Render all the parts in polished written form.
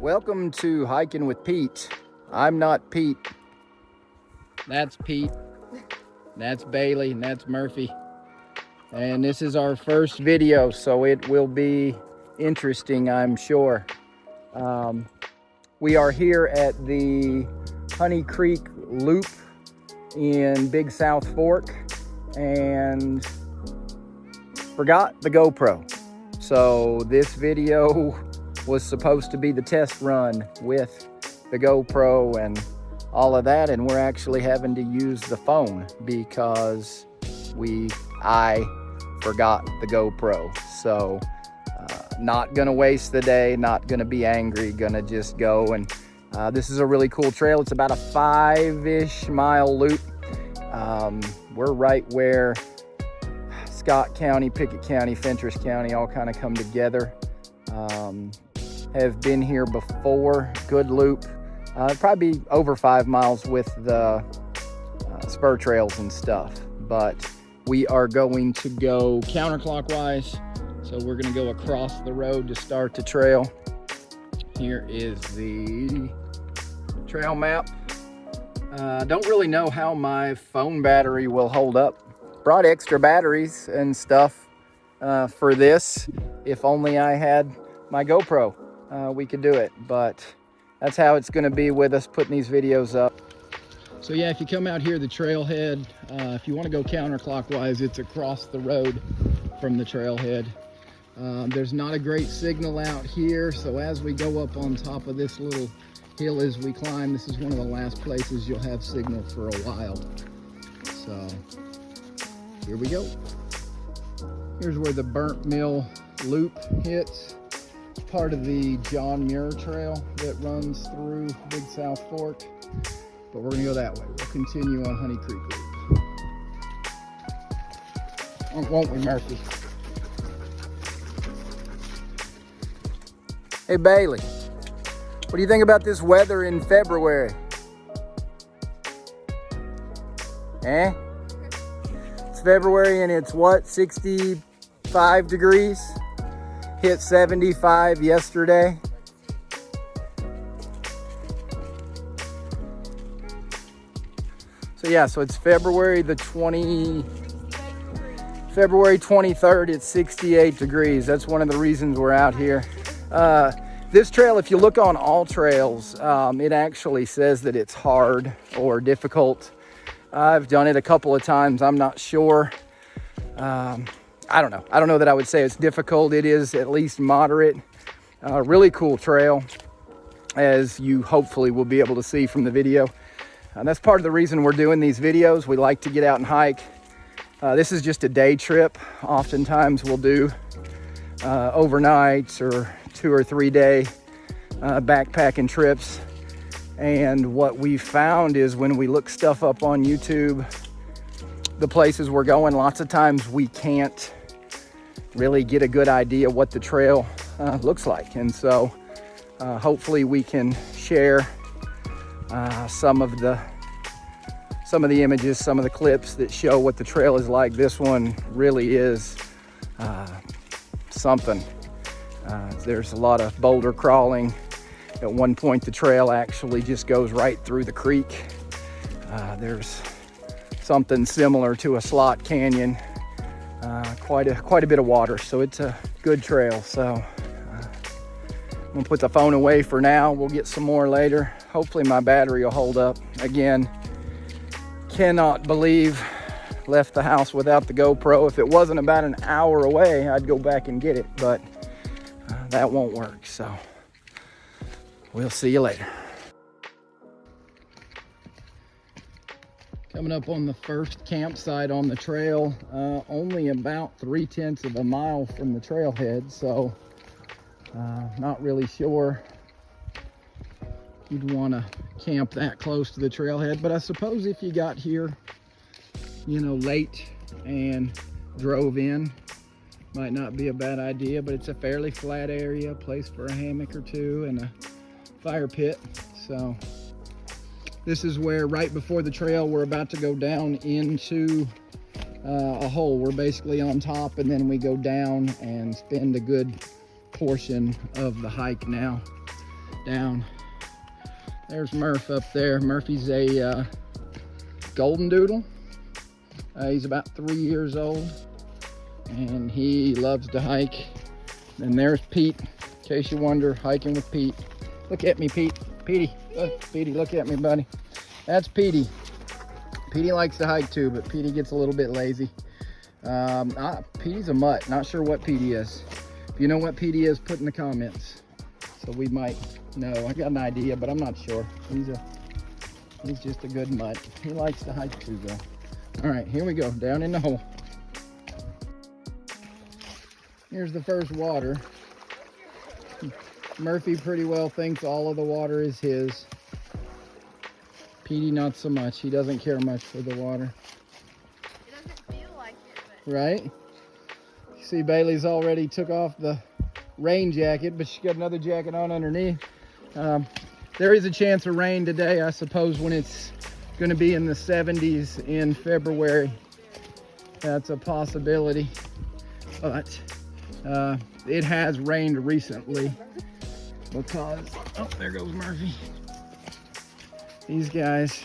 Welcome to Hiking with Pete. I'm not Pete. That's Pete. That's Bailey, and that's Murphy. And this is our first video, so it will be interesting, I'm sure. We are here at the Honey Creek Loop in Big South Fork and forgot the GoPro. So this video was supposed to be the test run with the GoPro and all of that, and we're actually having to use the phone because I forgot the GoPro. So not gonna waste the day, not gonna be angry, gonna just go. And this is a really cool trail. It's about a 5-ish mile loop. We're right where Scott County, Pickett County, Fentress County all kind of come together. Have been here before. Good loop. Probably over 5 miles with the spur trails and stuff, but we are going to go counterclockwise. So we're going to go across the road to start the trail. Here is the trail map. Don't really know how my phone battery will hold up. Brought extra batteries and stuff for this. If only I had my GoPro, we could do it, but that's how it's going to be with us putting these videos up. So yeah, if you come out here the trailhead, if you want to go counterclockwise, it's across the road from the trailhead. There's not a great signal out here, so as we go up on top of this little hill as we climb, this is one of the last places you'll have signal for a while. So here we go. Here's where the Burnt Mill Loop hits. Part of the John Muir Trail that runs through Big South Fork, but we're gonna go that way. We'll continue on Honey Creek Loop. Won't we, Murphy? Hey Bailey, what do you think about this weather in February? It's February and it's what, 65 degrees? Hit 75 yesterday. So yeah, so it's February 23rd, it's 68 degrees. That's one of the reasons we're out here. This trail, if you look on all trails, it actually says that it's hard or difficult. I've done it a couple of times. I'm not sure. I don't know. I don't know that I would say it's difficult. It is at least moderate. Really cool trail, as you hopefully will be able to see from the video. That's part of the reason we're doing these videos. We like to get out and hike. This is just a day trip. Oftentimes we'll do overnights or 2 or 3 day backpacking trips. And what we found is when we look stuff up on YouTube, the places we're going, lots of times we can't really get a good idea what the trail looks like. And so hopefully we can share some of the images, some of the clips that show what the trail is like. This one really is something. There's a lot of boulder crawling. At one point the trail actually just goes right through the creek. There's something similar to a slot canyon, quite a bit of water, so it's a good trail. So I'm gonna put the phone away for now. We'll get some more later. Hopefully my battery will hold up. Again, cannot believe left the house without the GoPro. If it wasn't about an hour away, I'd go back and get it, but that won't work. So we'll see you later. Coming up on the first campsite on the trail, only about 3/10 of a mile from the trailhead, so not really sure you'd want to camp that close to the trailhead, but I suppose if you got here, you know, late and drove in, might not be a bad idea. But it's a fairly flat area, place for a hammock or two and a fire pit. So this is where, right before the trail, we're about to go down into a hole. We're basically on top, and then we go down and spend a good portion of the hike now. down. There's Murph up there. Murphy's a golden doodle. He's about 3 years old, and he loves to hike. And there's Pete, in case you wonder, hiking with Pete. Look at me, Pete. Petey, Petey, look at me, buddy. That's Petey. Petey likes to hike too, but Petey gets a little bit lazy. Petey's a mutt. Not sure what Petey is. If you know what Petey is, put in the comments, so we might know. I got an idea, but I'm not sure. He's just a good mutt. He likes to hike too, though. All right, here we go, down in the hole. Here's the first water. Murphy pretty well thinks all of the water is his. Petey not so much. He doesn't care much for the water. It doesn't feel like it, but... Right? You see Bailey's already took off the rain jacket, but she got another jacket on underneath. There is a chance of rain today, I suppose, when it's going to be in the 70s in February. That's a possibility, but it has rained recently because, oh, there goes Murphy. These guys,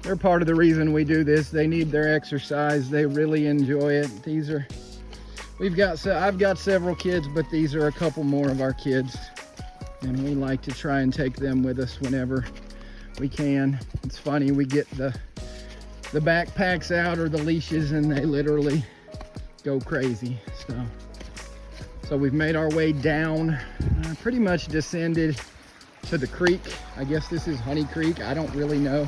they're part of the reason we do this. They need their exercise. They really enjoy it. I've got several kids, but these are a couple more of our kids, and we like to try and take them with us whenever we can. It's funny, we get the backpacks out or the leashes, and they literally go crazy. So we've made our way down, pretty much descended to the creek. I guess this is Honey Creek. I don't really know.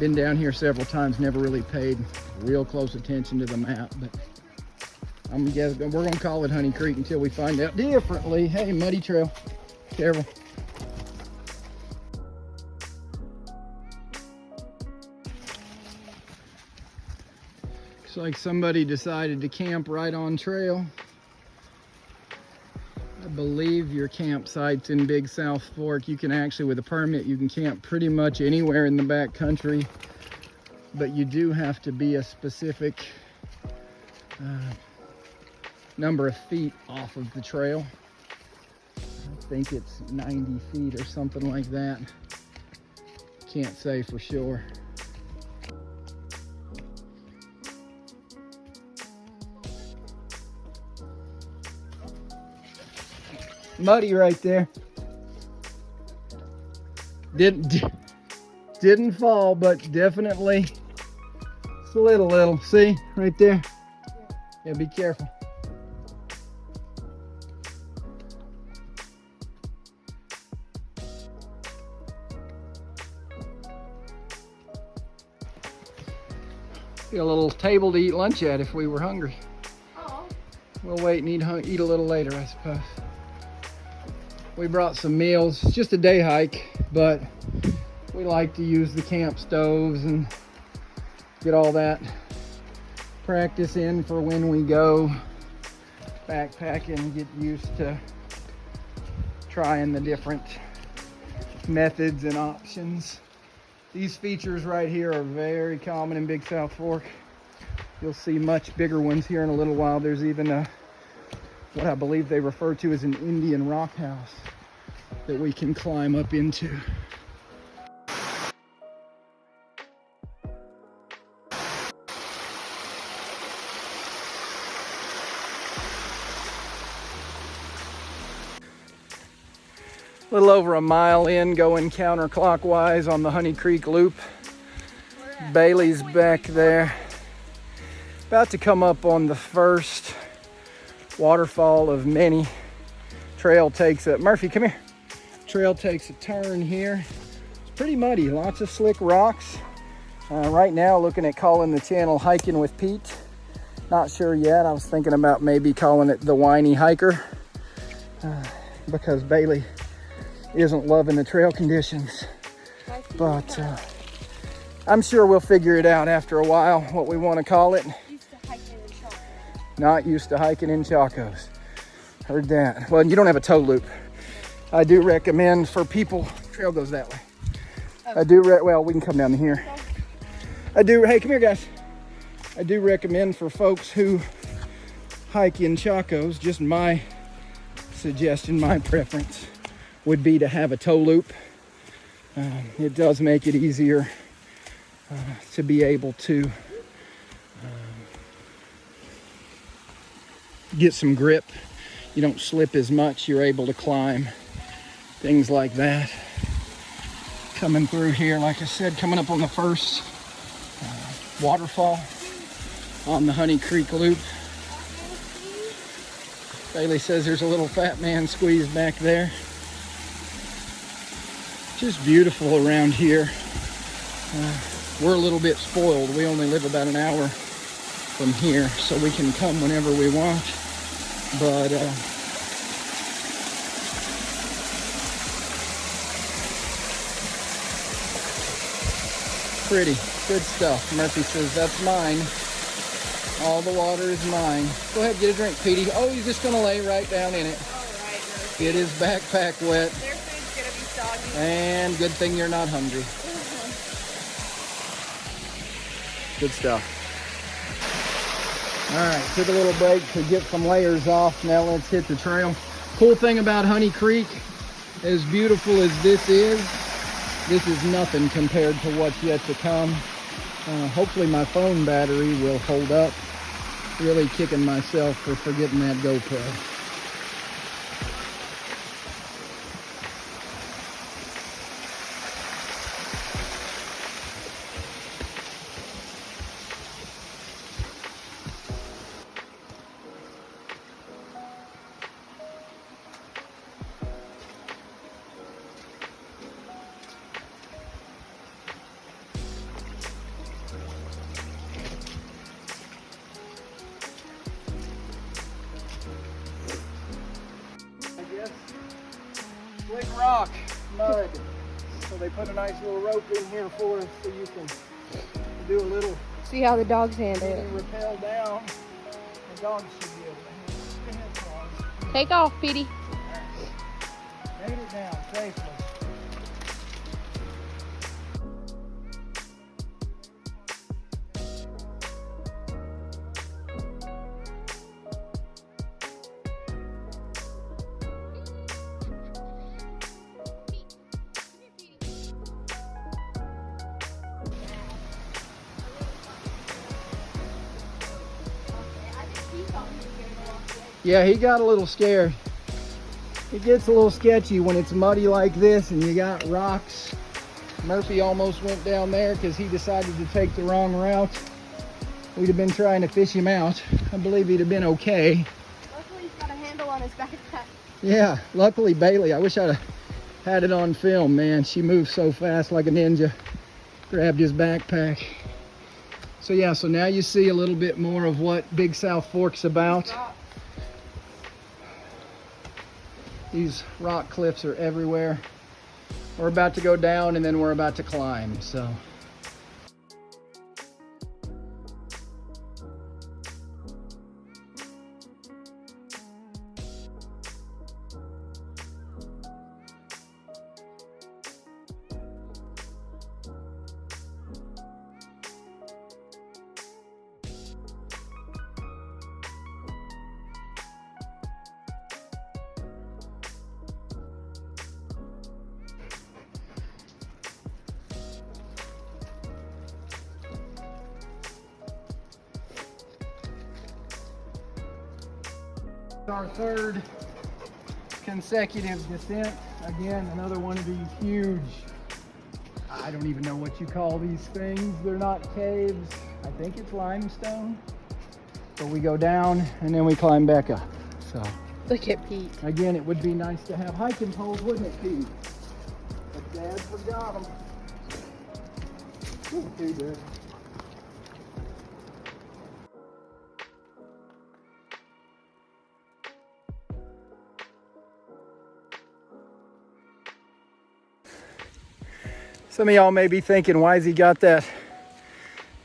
Been down here several times, never really paid real close attention to the map, but I'm guessing we're gonna call it Honey Creek until we find out differently. Hey, muddy trail, careful. Looks like somebody decided to camp right on trail. I believe your campsite's in Big South Fork. You can actually, with a permit, you can camp pretty much anywhere in the back country, but you do have to be a specific number of feet off of the trail. I think it's 90 feet or something like that. Can't say for sure. Muddy right there. Didn't fall, but definitely slid a little. See right there? Yeah, be careful. Got a little table to eat lunch at if we were hungry. Oh. We'll wait and eat a little later, I suppose. We brought some meals. It's just a day hike, but we like to use the camp stoves and get all that practice in for when we go backpacking and get used to trying the different methods and options. These features right here are very common in Big South Fork. You'll see much bigger ones here in a little while. There's even what I believe they refer to as an Indian rock house that we can climb up into. A little over a mile in, going counterclockwise on the Honey Creek Loop. Bailey's back there. About to come up on the first waterfall of many. Trail takes a, Murphy, come here. Trail takes a turn here. It's pretty muddy, lots of slick rocks. Right now, looking at calling the channel Hiking with Pete. Not sure yet. I was thinking about maybe calling it the Whiny Hiker because Bailey isn't loving the trail conditions. But I'm sure we'll figure it out after a while what we want to call it. Not used to hiking in Chacos. Heard that. Well, you don't have a toe loop. I do recommend for people, trail goes that way. Oh. Well, we can come down here. Hey, come here, guys. I do recommend for folks who hike in Chacos, just my suggestion, my preference would be to have a tow loop. It does make it easier to be able to get some grip. You don't slip as much. You're able to climb, things like that. Coming through here, like I said, coming up on the first waterfall on the Honey Creek Loop. Bailey says there's a little fat man squeezed back there. Just beautiful around here. We're a little bit spoiled. We only live about an hour from here, so we can come whenever we want. But pretty good stuff. Murphy says that's mine. All the water is mine. Go ahead, get a drink, Petey. Oh, he's just gonna lay right down in it. All right, Murphy. Get his backpack wet. Their food's gonna be soggy. And good thing you're not hungry. Good stuff. All right, took a little break to get some layers off. Now let's hit the trail. Cool thing about Honey Creek, as beautiful as this is nothing compared to what's yet to come. Hopefully my phone battery will hold up. Really kicking myself for forgetting that GoPro. Slick rock, mud. So they put a nice little rope in here for us so you can do a little. See how the dogs handle it. Rappel down. The dogs should be able to handle it. Take off, Petey. Made it down safely. Yeah, he got a little scared. It gets a little sketchy when it's muddy like this and you got rocks. Murphy almost went down there because he decided to take the wrong route. We'd have been trying to fish him out. I believe he'd have been okay. Luckily, he's got a handle on his backpack. Yeah, luckily Bailey. I wish I'd have had it on film, man. She moved so fast like a ninja. Grabbed his backpack. So yeah, so now you see a little bit more of what Big South Fork's about. These rock cliffs are everywhere. We're about to go down and then we're about to climb, so. Our third consecutive descent. Again, another one of these huge, I don't even know what you call these things. They're not caves. I think it's limestone. But we go down and then we climb back up. So Look at Pete. again, it would be nice to have hiking poles, wouldn't it, Pete? But Dad forgot them. Too good. Some of y'all may be thinking, why has he got that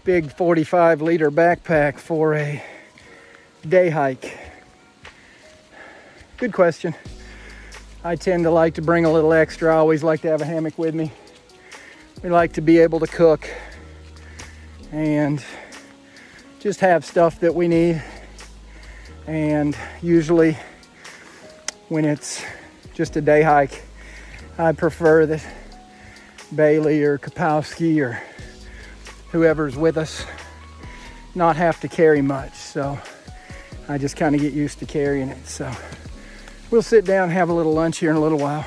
big 45-liter backpack for a day hike? Good question. I tend to like to bring a little extra. I always like to have a hammock with me. We like to be able to cook and just have stuff that we need. And usually when it's just a day hike, I prefer that Bailey or Kapowski or whoever's with us not have to carry much. So I just kind of get used to carrying it. So we'll sit down and have a little lunch here in a little while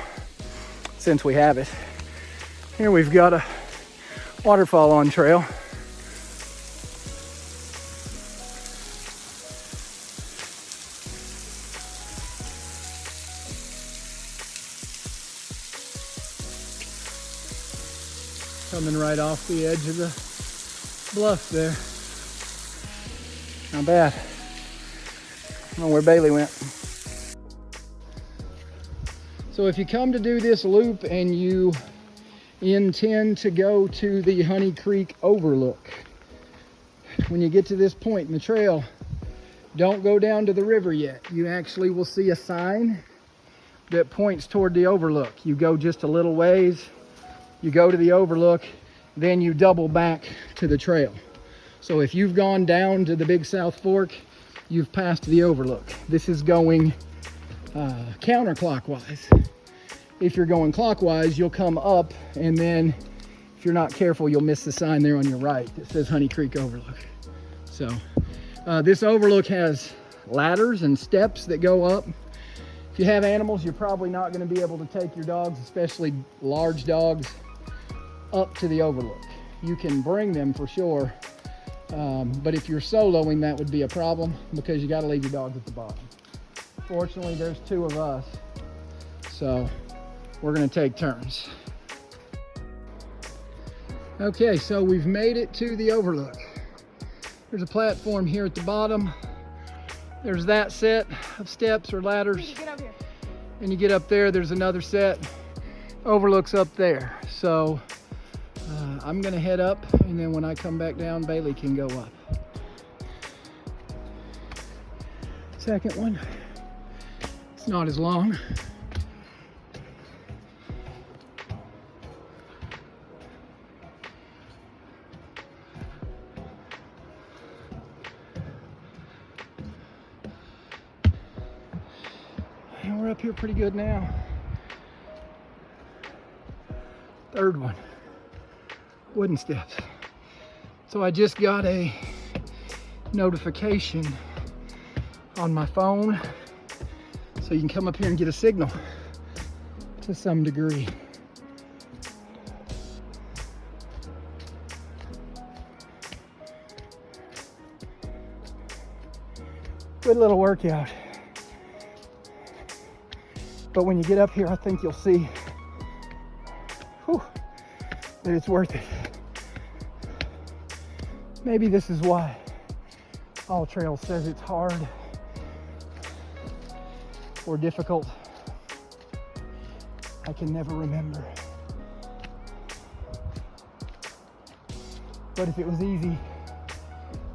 since we have it. Here we've got a waterfall on trail. Coming right off the edge of the bluff there. Not bad. I don't know where Bailey went. So if you come to do this loop and you intend to go to the Honey Creek overlook, when you get to this point in the trail, don't go down to the river yet. You actually will see a sign that points toward the overlook. You go just a little ways, you go to the overlook, then you double back to the trail. So if you've gone down to the Big South Fork, you've passed the overlook. This is going counterclockwise. If you're going clockwise, you'll come up, and then if you're not careful, you'll miss the sign there on your right that says Honey Creek Overlook. So this overlook has ladders and steps that go up. If you have animals, you're probably not going to be able to take your dogs, especially large dogs, up to the overlook. You can bring them for sure, but if you're soloing, that would be a problem because you got to leave your dogs at the bottom. Fortunately, there's two of us, so we're going to take turns. Okay, so we've made it to the overlook. There's a platform here at the bottom. There's that set of steps or ladders. Get over here. And you get up there, there's another set. Overlook's up there. So I'm gonna head up, and then when I come back down, Bailey can go up. Second one, it's not as long. And we're up here pretty good now. Third one. Wooden steps. So I just got a notification on my phone, so you can come up here and get a signal to some degree. Good little workout. But when you get up here, I think you'll see that it's worth it. Maybe this is why All Trails says it's hard or difficult. I can never remember. But if it was easy,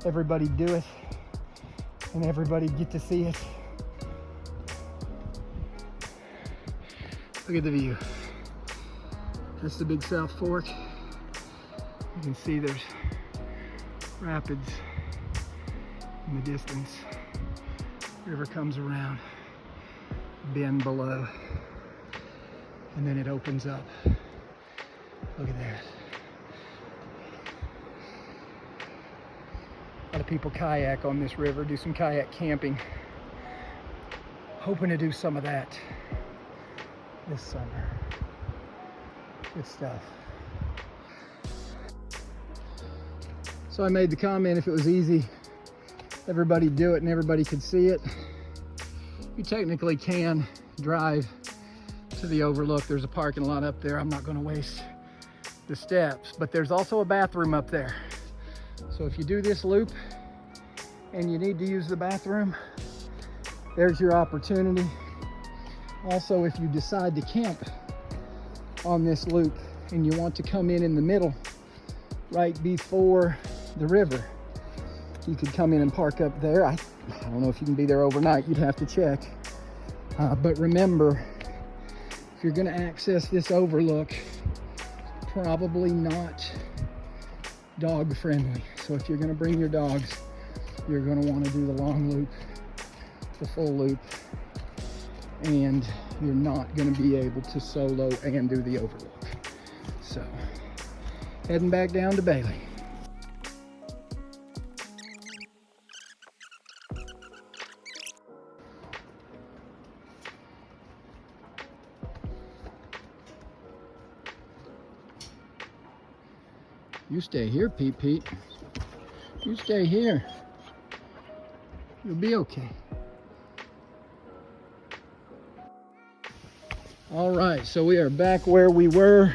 everybody'd do it and everybody'd get to see it. Look at the view. That's the Big South Fork. You can see there's rapids in the distance. River comes around, bend below, and then it opens up. Look at that. A lot of people kayak on this river, do some kayak camping. Hoping to do some of that this summer. Good stuff. So I made the comment, if it was easy, everybody'd do it and everybody could see it. You technically can drive to the overlook. There's a parking lot up there. I'm not going to waste the steps, but there's also a bathroom up there. So if you do this loop and you need to use the bathroom, there's your opportunity. Also, if you decide to camp on this loop and you want to come in the middle right before the river, you could come in and park up there. I don't know if you can be there overnight, you'd have to check. But remember, if you're going to access this overlook, probably not dog friendly. So if you're going to bring your dogs, you're going to want to do the long loop, the full loop. and you're not going to be able to solo and do the overlook. So heading back down to Bailey. You stay here, Pete. You stay here. You'll be okay. All right, so we are back where we were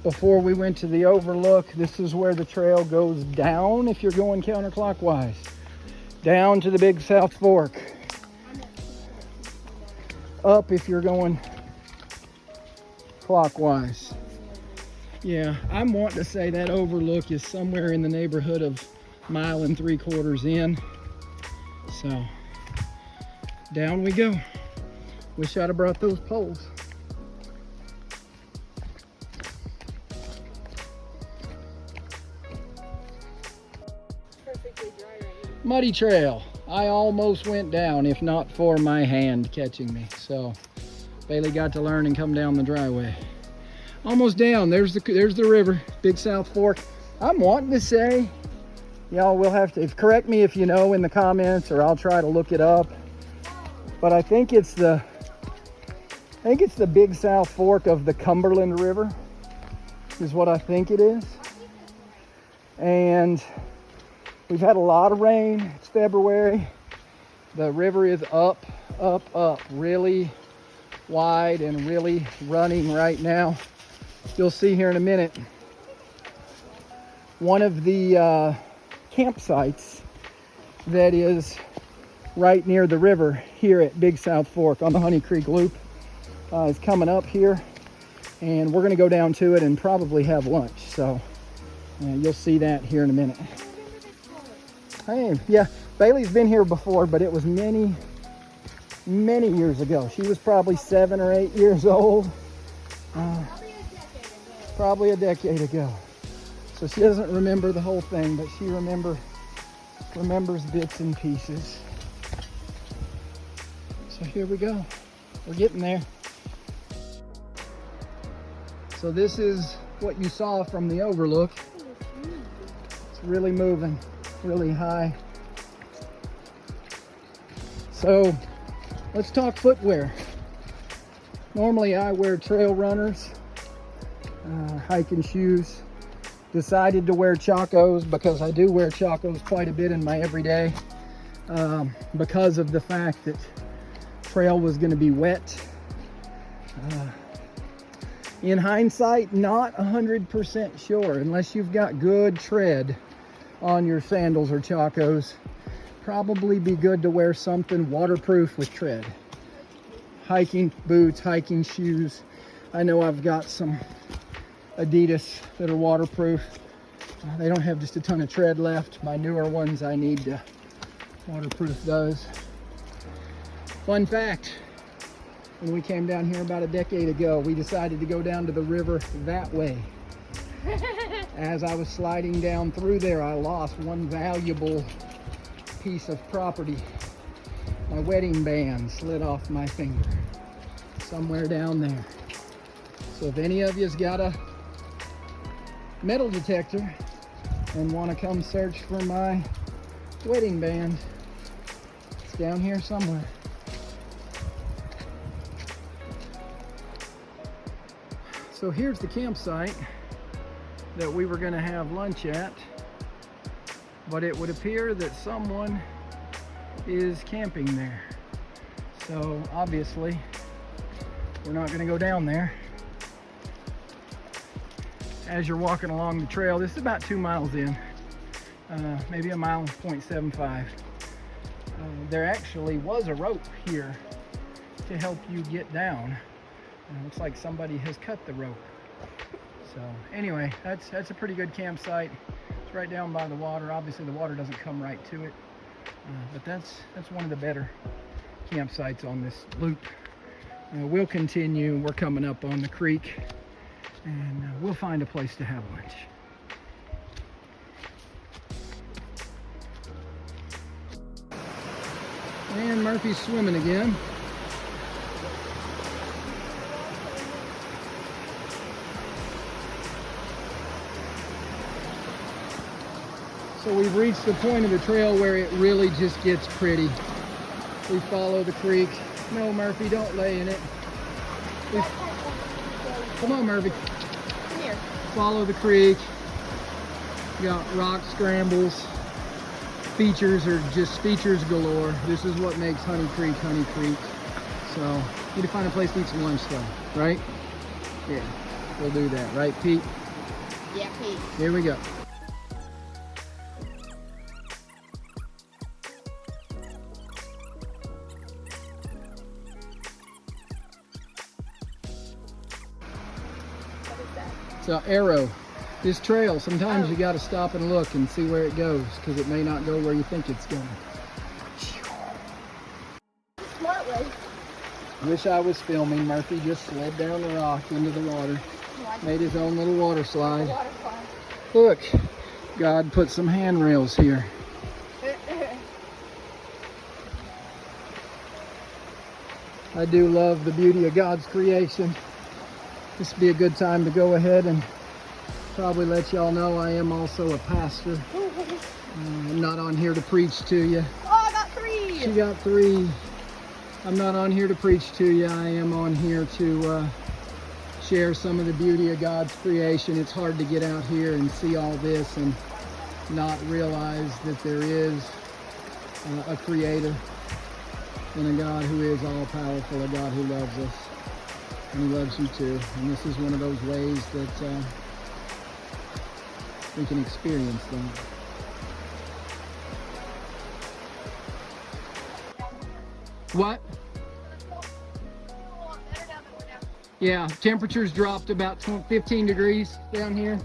before we went to the overlook. This is where the trail goes down if you're going counterclockwise. Down to the Big South Fork. Up if you're going clockwise. Yeah, I'm wanting to say that overlook is somewhere in the neighborhood of 1 3/4 miles in. So, down we go. Wish I'd have brought those poles. Perfectly dry right now. Muddy trail. I almost went down if not for my hand catching me. So, Bailey got to learn and come down the dry way. Almost down. There's the river, Big South Fork. I'm wanting to say, y'all will have to correct me if you know in the comments, or I'll try to look it up. But I think it's the Big South Fork of the Cumberland River, is what I think it is. And we've had a lot of rain. It's February. The river is up, really wide and really running right now. You'll see here in a minute. One of the campsites that is right near the river here at Big South Fork on the Honey Creek Loop is coming up here, and we're going to go down to it and probably have lunch. So you'll see that here in a minute. Hey, yeah, Bailey's been here before, but it was many years ago. She was probably 7 or 8 years old. Probably a decade ago. So she doesn't remember the whole thing, but she remembers bits and pieces. So here we go. We're getting there. So this is what you saw from the overlook. It's really moving, really high. So let's talk footwear. Normally I wear trail runners, hiking shoes. Decided to wear Chacos because I do wear Chacos quite a bit in my everyday, because of the fact that trail was going to be wet. In hindsight, not 100% sure, unless you've got good tread on your sandals or Chacos. Probably be good to wear something waterproof with tread. Hiking boots, hiking shoes. I know I've got some Adidas that are waterproof. They don't have just a ton of tread left. My newer ones, I need to waterproof those. Fun fact, when we came down here about a decade ago, we decided to go down to the river that way. As I was sliding down through there, I lost one valuable piece of property. My wedding band slid off my finger somewhere down there. So if any of you's got a metal detector and want to come search for my wedding band, it's down here somewhere. So here's the campsite that we were going to have lunch at, but it would appear that someone is camping there. So obviously we're not going to go down there. As you're walking along the trail, this is about 2 miles in, maybe 1.75 miles. There actually was a rope here to help you get down. Looks like somebody has cut the rope. So anyway, that's a pretty good campsite. It's right down by the water. Obviously the water doesn't come right to it, but that's one of the better campsites on this loop. We'll continue. We're coming up on the creek, and we'll find a place to have lunch. And Murphy's swimming again. So we've reached the point of the trail where it really just gets pretty. We follow the creek. No, Murphy, don't lay in it. Come on, Murphy. Come here. Follow the creek. You got rock scrambles. Features are just features galore. This is what makes Honey Creek Honey Creek. So, need to find a place to eat some lunch though, right? Yeah, we'll do that, right, Pete? Yeah, Pete. Here we go. What is that? So, arrow. This trail, sometimes you got to stop and look and see where it goes, because it may not go where you think it's going. Smart way. Wish I was filming. Murphy just slid down the rock into the water. Made his own little water slide. Look, God put some handrails here. I do love the beauty of God's creation. This would be a good time to go ahead and probably let y'all know I am also a pastor. I'm not on here to preach to you. Oh, I got 3. She got 3. I'm not on here to preach to you. I am on here to share some of the beauty of God's creation. It's hard to get out here and see all this and not realize that there is a creator and a God who is all powerful, a God who loves us. And he loves you too. And this is one of those ways that we can experience that. What? Yeah, temperatures dropped about 15 degrees down here.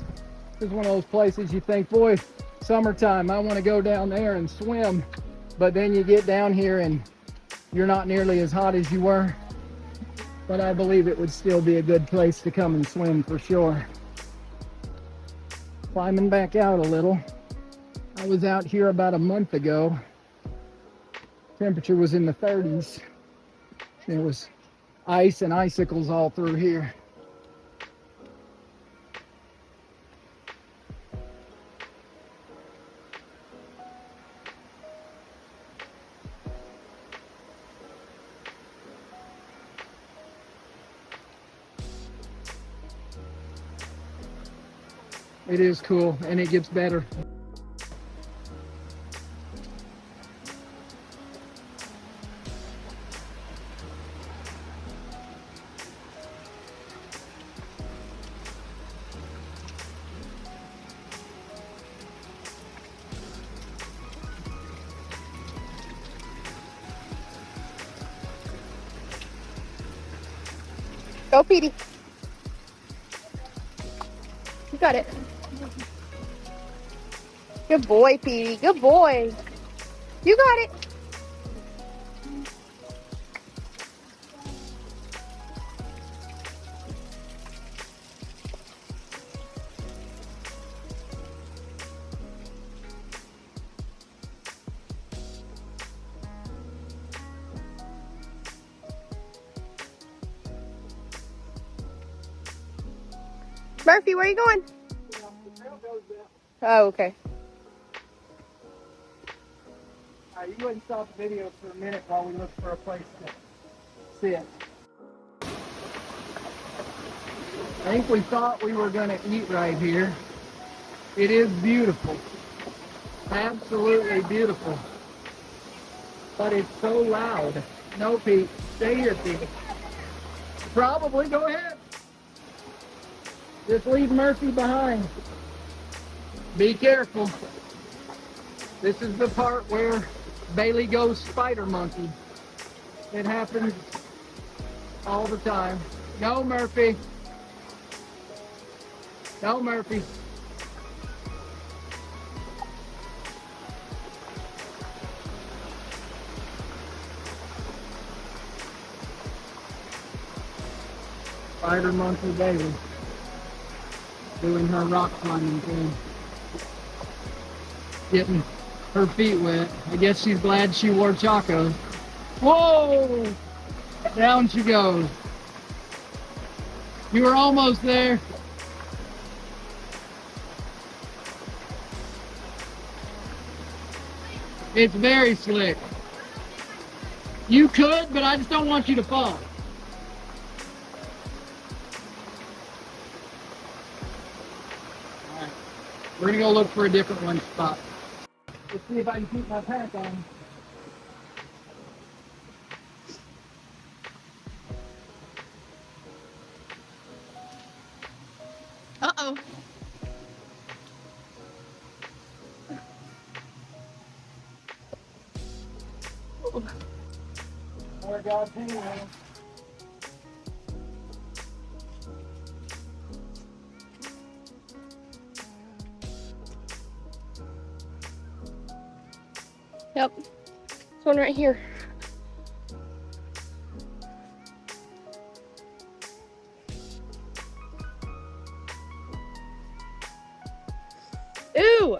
This is one of those places you think, boy, summertime, I want to go down there and swim. But then you get down here and you're not nearly as hot as you were. But I believe it would still be a good place to come and swim for sure. Climbing back out a little. I was out here about a month ago. Temperature was in the 30s. There was ice and icicles all through here. It is cool, and it gets better. Go, Petey. You got it. Good boy, Petey. Good boy. You got it. Murphy, where are you going? Oh, okay. You go ahead and stop the video for a minute while we look for a place to sit. I think we thought we were going to eat right here. It is beautiful. Absolutely beautiful. But it's so loud. No, Pete. Stay here, Pete. Probably. Go ahead. Just leave Murphy behind. Be careful. This is the part where Bailey goes spider monkey. It happens all the time. No, Murphy. No, Murphy. Spider monkey Bailey doing her rock climbing thing. Getting her feet wet. I guess she's glad she wore Chacos. Whoa! Down she goes. You were almost there. It's very slick. You could, but I just don't want you to fall. Alright, we're gonna go look for a different one spot. Let's see if I can keep my pack on. Uh-oh. More God's hand. Yep. This one right here. Ooh!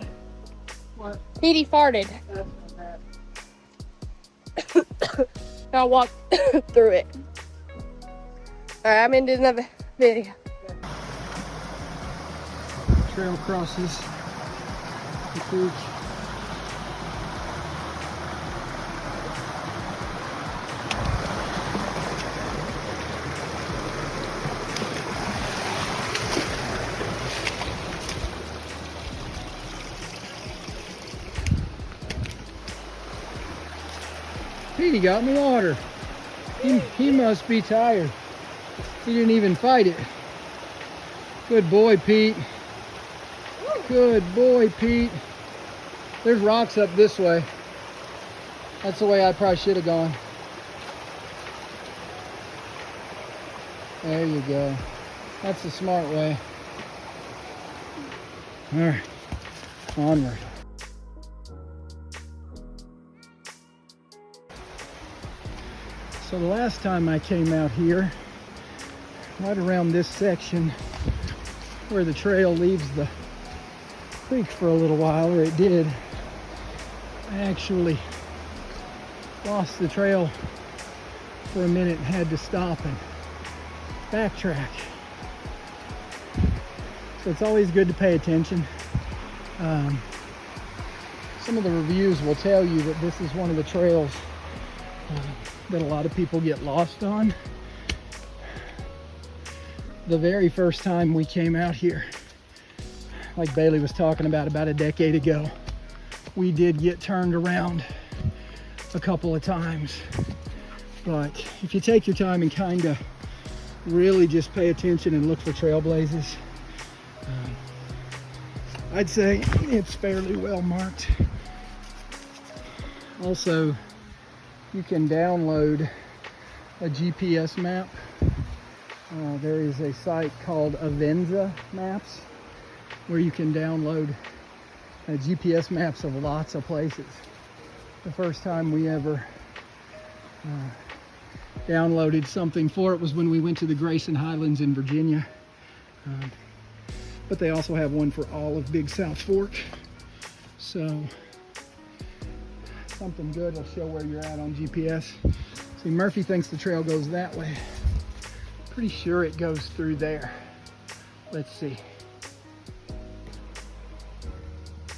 What? Petey farted. That's not bad. I'll walk through it. Alright, I'm into another video. Trail crosses the creek. Petey got in the water. He must be tired. He didn't even fight it. Good boy, Pete. Good boy, Pete. There's rocks up this way. That's the way I probably should have gone. There you go. That's the smart way. All right, onward. So the last time I came out here, right around this section where the trail leaves the creek for a little while, or it did, I actually lost the trail for a minute and had to stop and backtrack. So it's always good to pay attention. Some of the reviews will tell you that this is one of the trails that a lot of people get lost on. The very first time we came out here, like Bailey was talking about a decade ago, we did get turned around a couple of times. But if you take your time and kind of really just pay attention and look for trailblazes, I'd say it's fairly well marked. Also, you can download a GPS map. There is a site called Avenza Maps where you can download GPS maps of lots of places. The first time we ever downloaded something for it was when we went to the Grayson Highlands in Virginia. But they also have one for all of Big South Fork. So something good will show where you're at on GPS. See, Murphy thinks the trail goes that way. Pretty sure it goes through there. Let's see.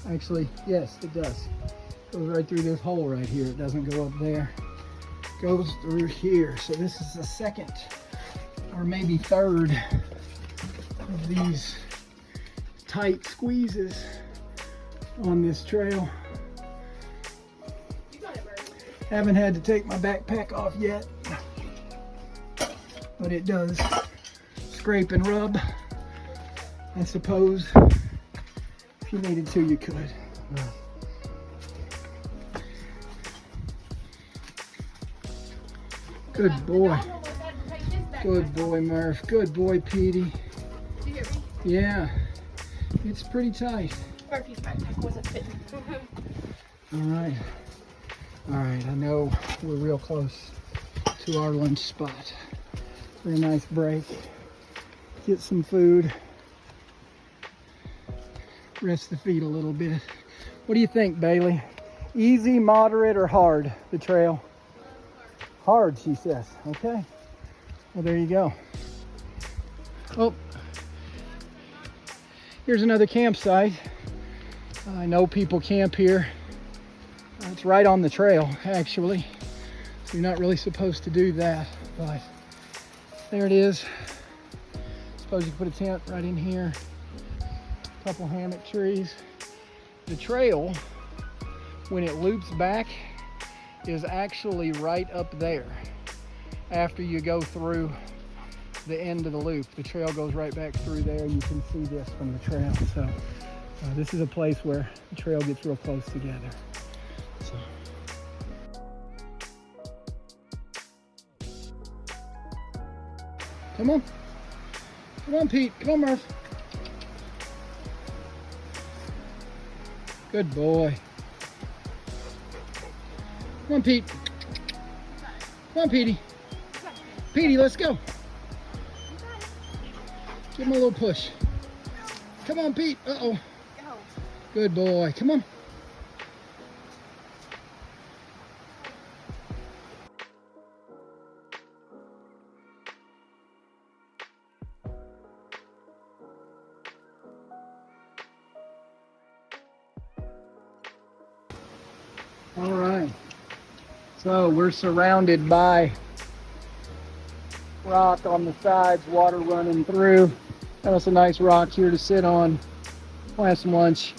Actually, yes, it does. It goes right through this hole right here. It doesn't go up there. It goes through here. So this is the second or maybe third of these tight squeezes on this trail. Haven't had to take my backpack off yet, but it does scrape and rub. I suppose if you needed to, you could. Good boy. Good boy, Murph. Good boy, Petey. Did you hear me? Yeah, it's pretty tight. Murphy's backpack wasn't fitting. All right. All right, I know we're real close to our lunch spot for a nice break. Get some food. Rest the feet a little bit. What do you think, Bailey? Easy, moderate, or hard, the trail? Hard, she says. Okay. Well, there you go. Oh, here's another campsite. I know people camp here It's right on the trail, actually. So you're not really supposed to do that, but there it is. Suppose you could put a tent right in here. A couple hammock trees. The trail, when it loops back, is actually right up there. After you go through the end of the loop, the trail goes right back through there, and you can see this from the trail. So this is a place where the trail gets real close together. So. Come on. Come on, Pete. Come on, Murph. Good boy. Come on, Pete. Come on, Petey. Petey, let's go. Give him a little push. Come on, Pete. Uh-oh. Good boy. Come on. All right. So we're surrounded by rock on the sides, water running through. That's a nice rock here to sit on. We'll have some lunch.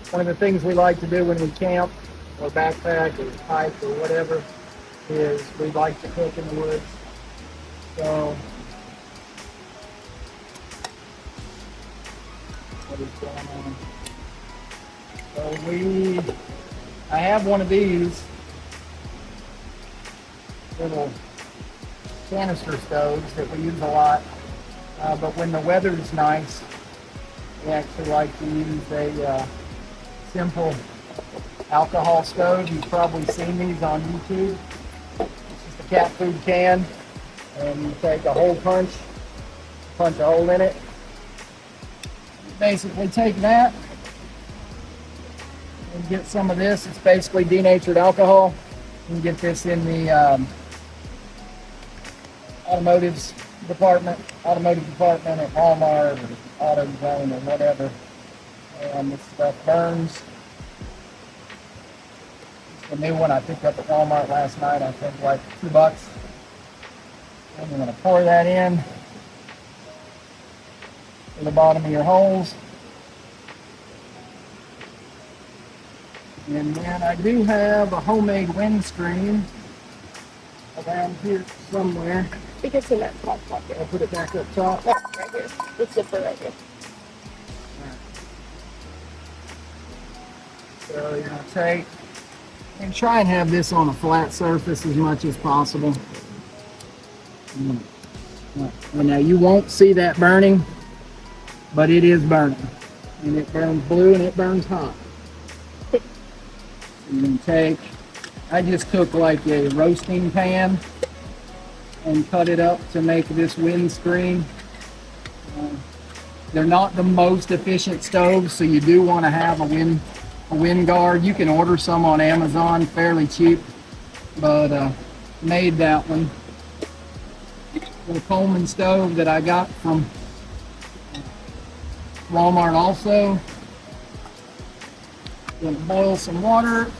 One of the things we like to do when we camp or backpack or hike or whatever is we like to cook in the woods. So what is going on? So I have one of these little canister stoves that we use a lot, but when the weather is nice, we actually like to use a simple alcohol stove. You've probably seen these on YouTube. It's just a cat food can, and you take a hole punch a hole in it. You basically take that and get some of this. It's basically denatured alcohol. You can get this in the automotive department at Walmart or AutoZone or whatever. And this stuff burns. It's the new one I picked up at Walmart last night. I think like $2. And you're going to pour that in to the bottom of your holes. And then I do have a homemade windscreen around here somewhere. I think it's in that top pocket. I'll put it back up top. Yeah, right here. The zipper right here. So you're going to take and try and have this on a flat surface as much as possible. And now you won't see that burning, but it is burning. And it burns blue and it burns hot. You can take, I just took like a roasting pan and cut it up to make this windscreen. They're not the most efficient stoves, so you do want to have a wind guard. You can order some on Amazon fairly cheap, but made that one. The Coleman stove that I got from Walmart also. Gonna boil some water.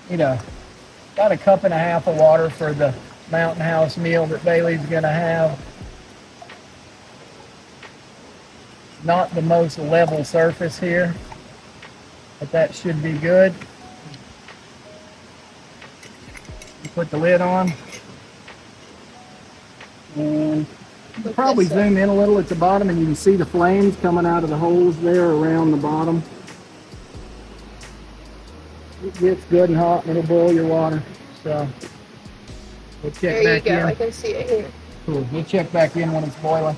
Need about a cup and a half of water for the Mountain House meal that Bailey's gonna have. Not the most level surface here, but that should be good. Put the lid on. And you can probably zoom in a little at the bottom and you can see the flames coming out of the holes there around the bottom. It gets good and hot and it'll boil your water. So we'll check back in. There you go, I can see it here. Cool. We'll check back in when it's boiling.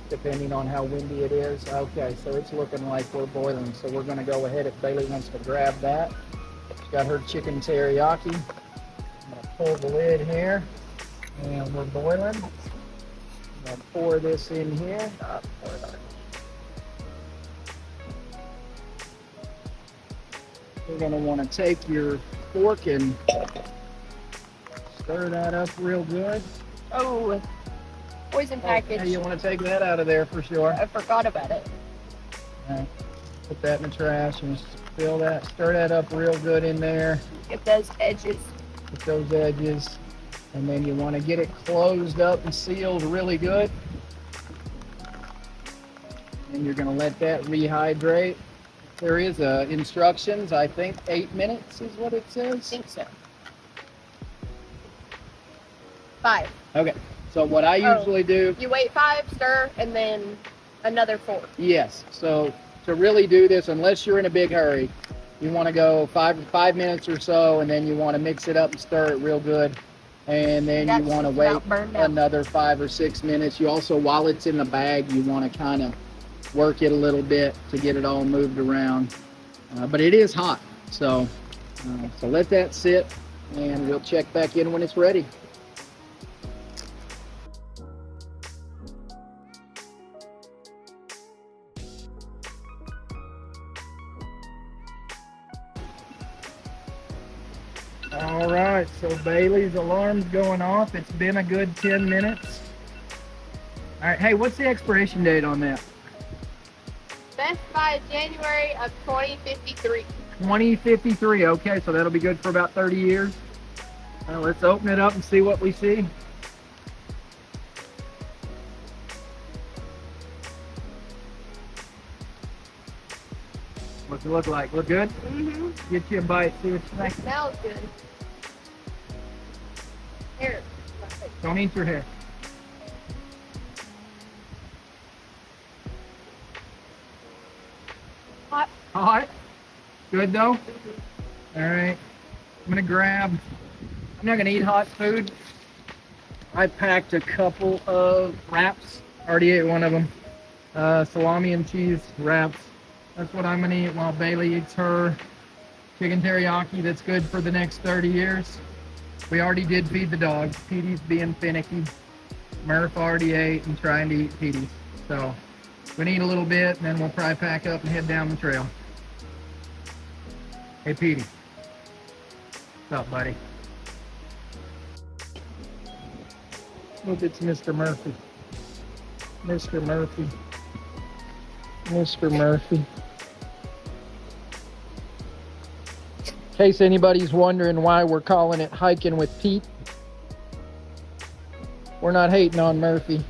Depending on how windy it is. Okay, so it's looking like we're boiling. So we're gonna go ahead if Bailey wants to grab that. She's got her chicken teriyaki. I'm gonna pull the lid here. And we're boiling. I'm gonna pour this in here. Pour it on. You're going to want to take your fork and stir that up real good. Oh, poison package. Okay, you want to take that out of there for sure. I forgot about it. Alright, put that in the trash and fill that, stir that up real good in there. Get those edges. Get those edges. And then you want to get it closed up and sealed really good. And you're going to let that rehydrate. There is instructions, I think 8 minutes is what it says. I think so. 5. Okay, so what I usually do... You wait 5, stir, and then another 4. Yes, so to really do this, unless you're in a big hurry, you want to go 5 minutes or so, and then you want to mix it up and stir it real good. And then you want to wait another 5 or 6 minutes. You also, while it's in the bag, you want to kind of work it a little bit to get it all moved around. But it is hot, so let that sit, and we'll check back in when it's ready. All right, so Bailey's alarm's going off. It's been a good 10 minutes. All right, hey, what's the expiration date on that? Best by January of 2053. 2053, okay, so that'll be good for about 30 years. Let's open it up and see what we see. What's it look like? Look good? Mm-hmm. Get you a bite, see what you think. It smells good. Here. Don't eat your hair. Hot. Hot? Good though? All right. I'm gonna grab, I'm not gonna eat hot food. I packed a couple of wraps. Already ate one of them. Salami and cheese wraps. That's what I'm gonna eat while Bailey eats her chicken teriyaki that's good for the next 30 years. We already did feed the dogs. Petey's being finicky. Murph already ate and trying to eat Petey's. So we're gonna eat a little bit and then we'll probably pack up and head down the trail. Hey Petey. What's up, buddy? Look, it's Mr. Murphy. Mr. Murphy. Mr. Murphy. In case anybody's wondering why we're calling it Hiking with Pete, we're not hating on Murphy.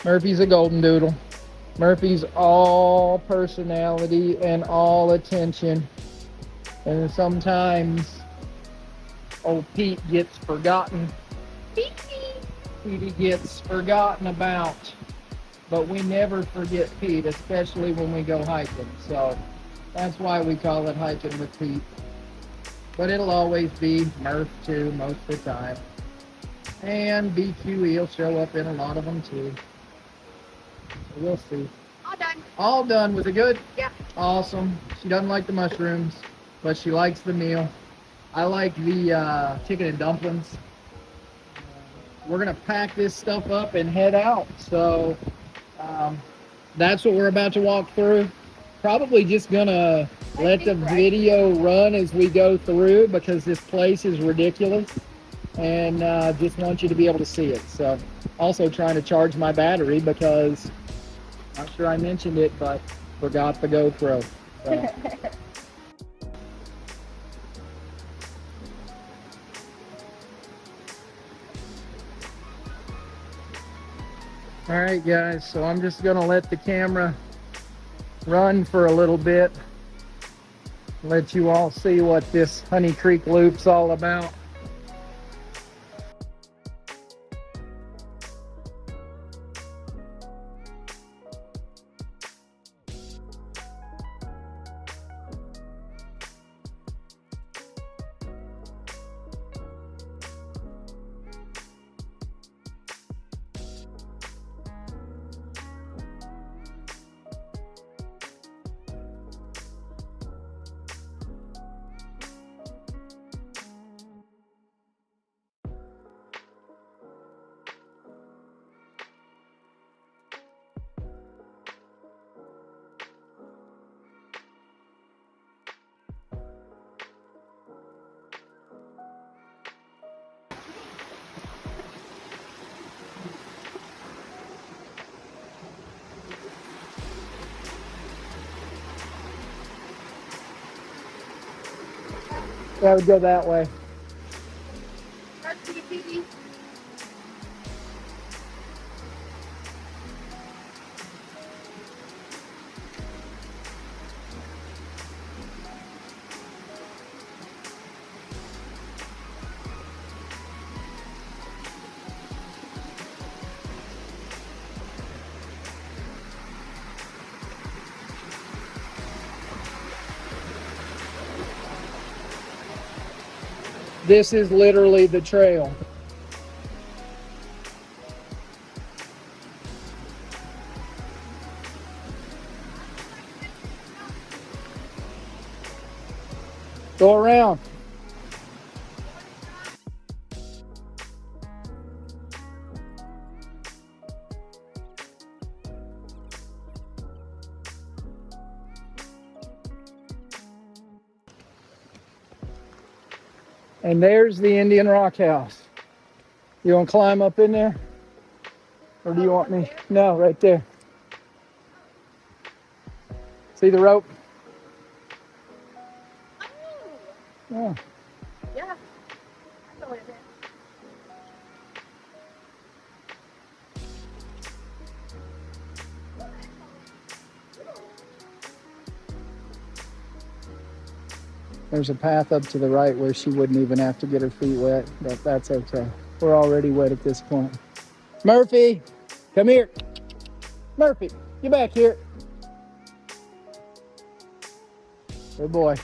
Murphy's a golden doodle. Murphy's all personality and all attention. And sometimes old Pete gets forgotten. Petey gets forgotten about. But we never forget Pete, especially when we go hiking. So that's why we call it Hiking with Pete. But it'll always be Murph too, most of the time. And BQE will show up in a lot of them too. So we'll see. All done. All done. Was it good? Yeah. Awesome. She doesn't like the mushrooms, but she likes the meal. I like the chicken and dumplings. We're going to pack this stuff up and head out. So that's what we're about to walk through. Probably just going to let the video run as we go through because this place is ridiculous. And just want you to be able to see it. So also trying to charge my battery because I'm not sure I mentioned it, but forgot the GoPro. So. All right, guys, so I'm just gonna let the camera run for a little bit. Let you all see what this Honey Creek Loop's all about. Yeah, I would go that way. This is literally the trail. Go around. And there's the Indian Rock House. You want to climb up in there? Or do you want me? No, right there. See the rope? Yeah. Yeah. There's a path up to the right where she wouldn't even have to get her feet wet, but that's okay. We're already wet at this point. Murphy, come here. Murphy, get back here. Good boy.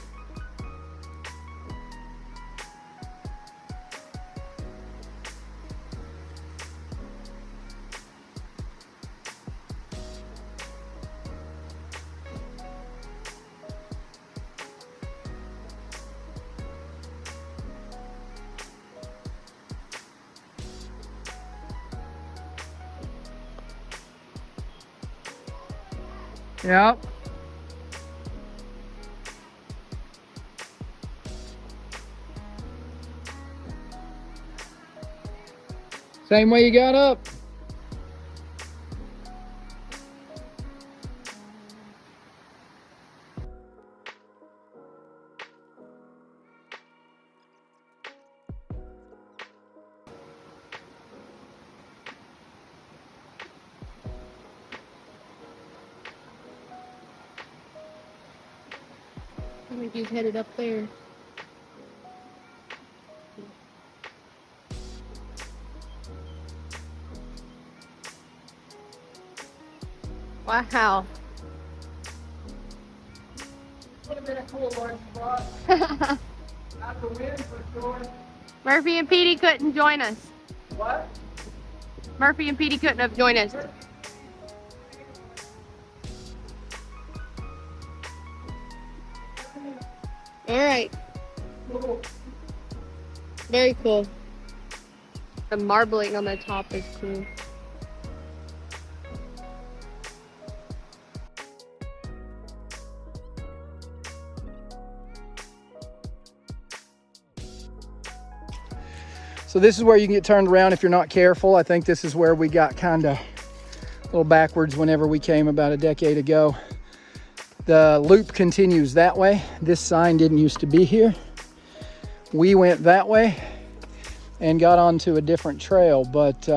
Yep. Same way you got up. I think he's headed up there. Wow. Would have been a cool large spot. Not the wind for sure. Murphy and Petey couldn't join us. What? Murphy and Petey couldn't have joined us. All right. Very cool. The marbling on the top is cool. So this is where you can get turned around if you're not careful. I think this is where we got kind of a little backwards whenever we came about a decade ago. The loop continues that way. This sign didn't used to be here. We went that way and got onto a different trail, but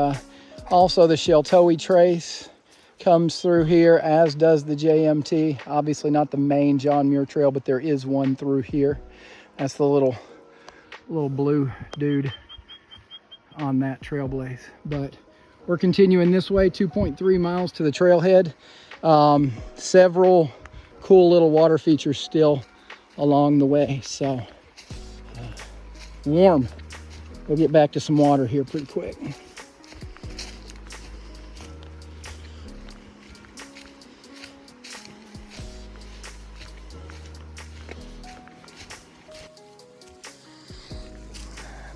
also the Sheltowee Trace comes through here, as does the JMT. Obviously not the main John Muir Trail, but there is one through here. That's the little blue dude on that trailblaze. But we're continuing this way, 2.3 miles to the trailhead. Several cool little water features still along the way. So warm. We'll get back to some water here pretty quick.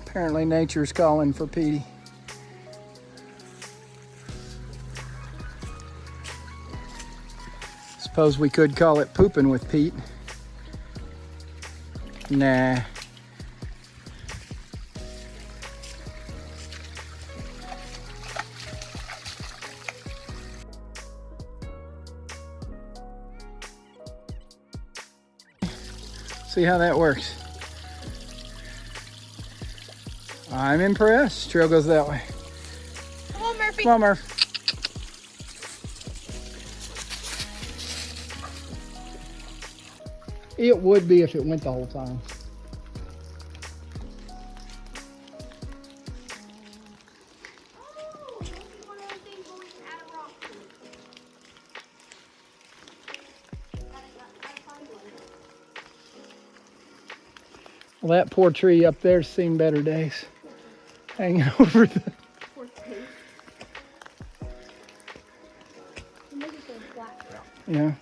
Apparently nature's calling for Petey. Suppose we could call it pooping with Pete. Nah. See how that works. I'm impressed. Trail goes that way. Come on, Murphy. Come on, Murph. It would be if it went the whole time. Oh, this is one of those things where we can add a rock to it. Gotta find one. Well, that poor tree up there's seen better days. Hanging over the... Poor thing. Maybe it's a black rock. Yeah.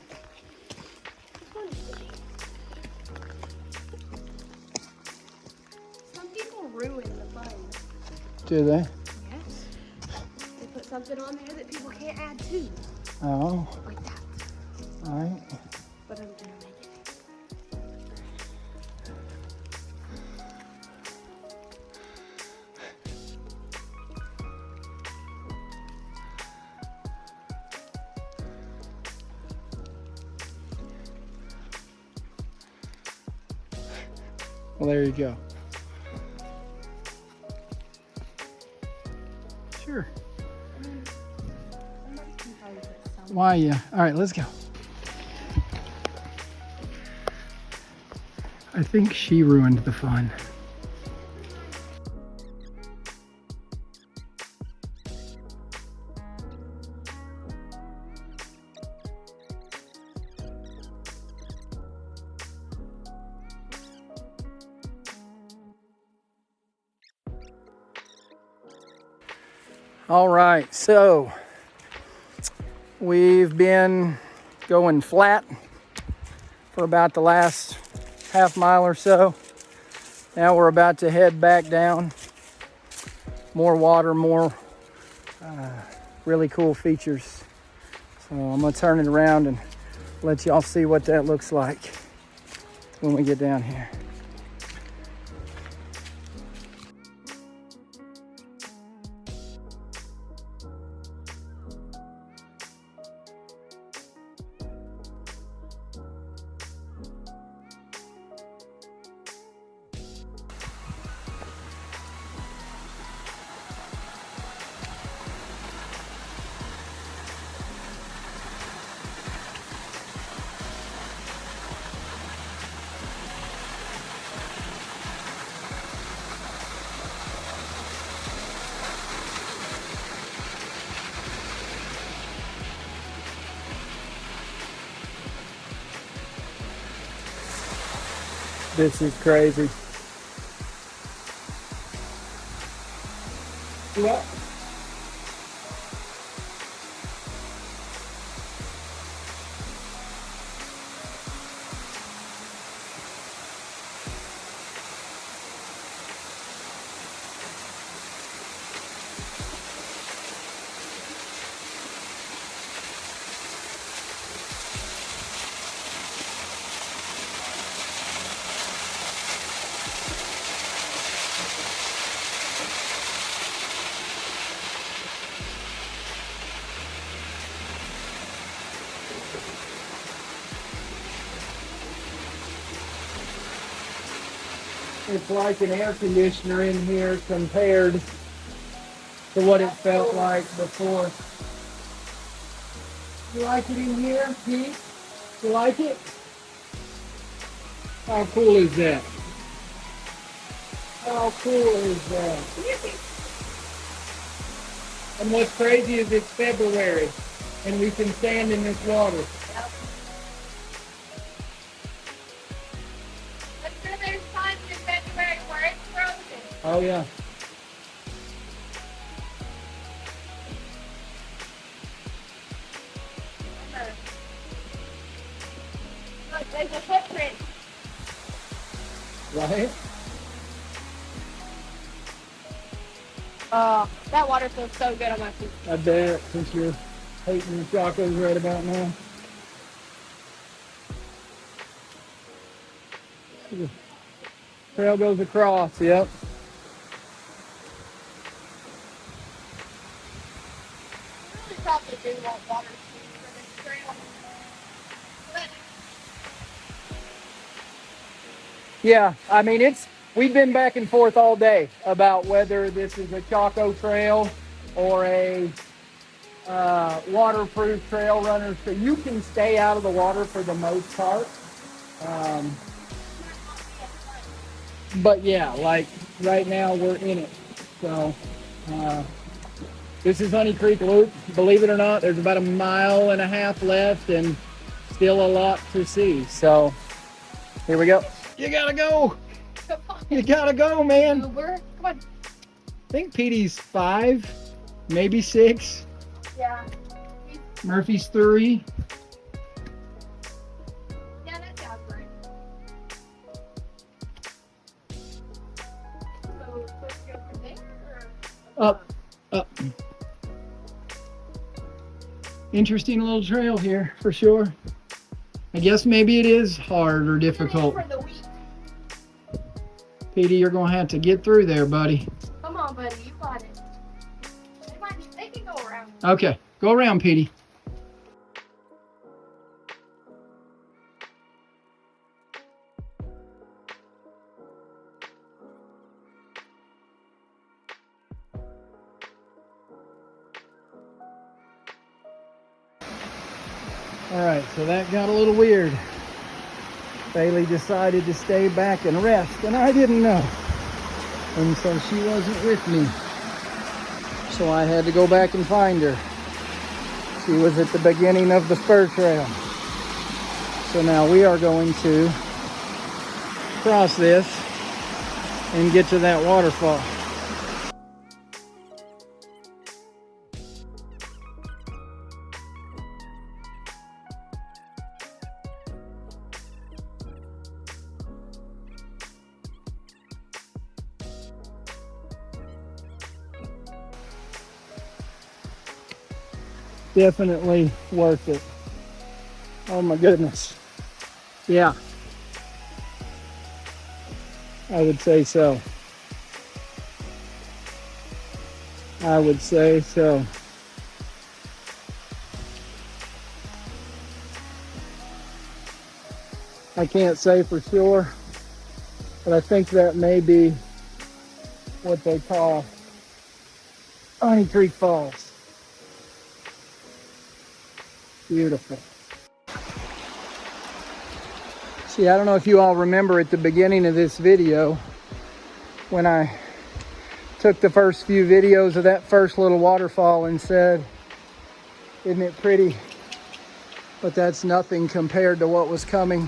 This one's pretty. Some people ruin the fun. Do they? Yes. They put something on there that people can't add to. Oh, Like that. all right. But I'm gonna make it. Well, there you go. Sure. Why, yeah. All right, let's go. I think she ruined the fun. All right, so we've been going flat for about the last half mile or so. Now we're about to head back down. More water, more really cool features. So I'm gonna turn it around and let y'all see what that looks like when we get down here. This is crazy. Yep. It's like an air conditioner in here compared to what it felt like before. You like it in here, Pete? You like it? How cool is that? How cool is that? And what's crazy is it's February and we can stand in this water. I'm sure there's times in February where it's frozen. Oh yeah. Look, there's a footprint. Right? Oh, that water feels so good on my feet. I bet, since you're hating the chocos right about now. Trail goes across, yep. I really probably do want water for this trail. But Yeah, I mean, we've been back and forth all day about whether this is a Chaco trail or a waterproof trail runner. So you can stay out of the water for the most part. But yeah, like right now we're in it. So this is Honey Creek Loop. Believe it or not, there's about 1.5 miles left and still a lot to see. So here we go. You gotta go. You gotta go, man. Come on. I think Petey's 5, maybe 6. Yeah. Murphy's 3. Yeah, that sounds right. So, let's go from there, or? Up. Interesting little trail here for sure. I guess maybe it is hard or difficult. For the week. Petey, you're gonna have to get through there, buddy. Come on, buddy, you got it. They can go around. Okay, go around, Petey. All right, so that got a little weird. Bailey decided to stay back and rest, and I didn't know. And so she wasn't with me. So I had to go back and find her. She was at the beginning of the spur trail. So now we are going to cross this and get to that waterfall. Definitely worth it. Oh my goodness. Yeah. I would say so. I would say so. I can't say for sure, but I think that may be what they call Honey Creek Falls. Beautiful. See, I don't know if you all remember at the beginning of this video when I took the first few videos of that first little waterfall and said, isn't it pretty? But that's nothing compared to what was coming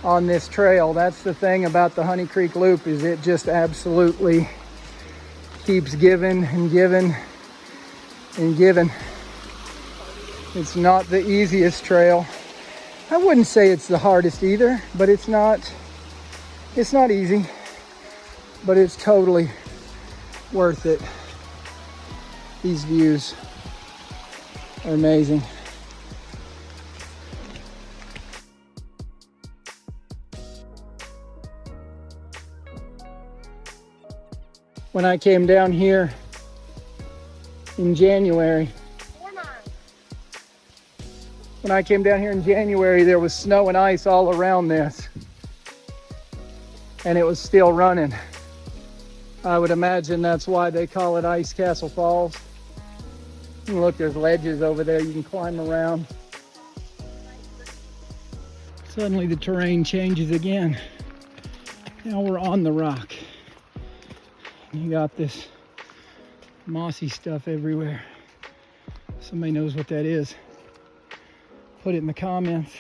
on this trail. That's the thing about the Honey Creek Loop, is it just absolutely keeps giving and giving and giving. It's not the easiest trail. I wouldn't say it's the hardest either, but it's not easy, but it's totally worth it. These views are amazing. When I came down here in January, there was snow and ice all around this, and it was still running. I would imagine that's why they call it Ice Castle Falls. And look, there's ledges over there you can climb around. Suddenly the terrain changes again. Now we're on the rock. You got this mossy stuff everywhere. Somebody knows what that is, put it in the comments.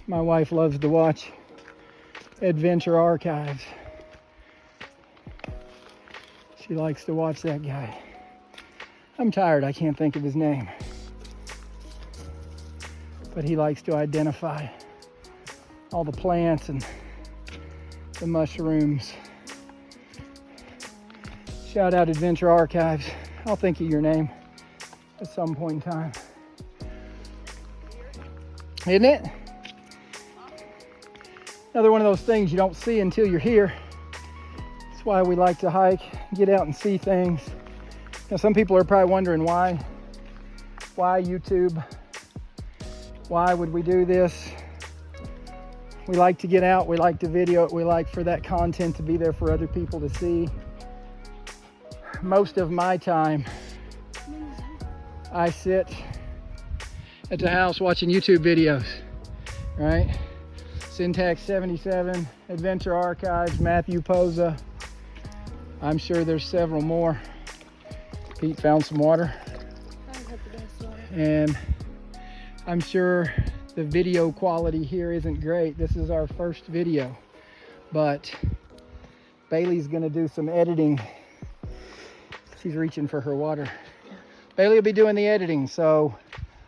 My wife loves to watch Adventure Archives. She likes to watch that guy. I'm tired, I can't think of his name. But he likes to identify all the plants and the mushrooms. Shout out Adventure Archives. I'll think of your name at some point in time. Isn't it? Another one of those things you don't see until you're here. That's why we like to hike, get out and see things. Now, some people are probably wondering why YouTube? Why would we do this? We like to get out, we like to video it, we like for that content to be there for other people to see. Most of my time, I sit at the house watching YouTube videos, right? Syntax 77, Adventure Archives, Matthew Posa. I'm sure there's several more. Pete found some water. And I'm sure the video quality here isn't great. This is our first video, but Bailey's gonna do some editing. She's reaching for her water. Bailey will be doing the editing, so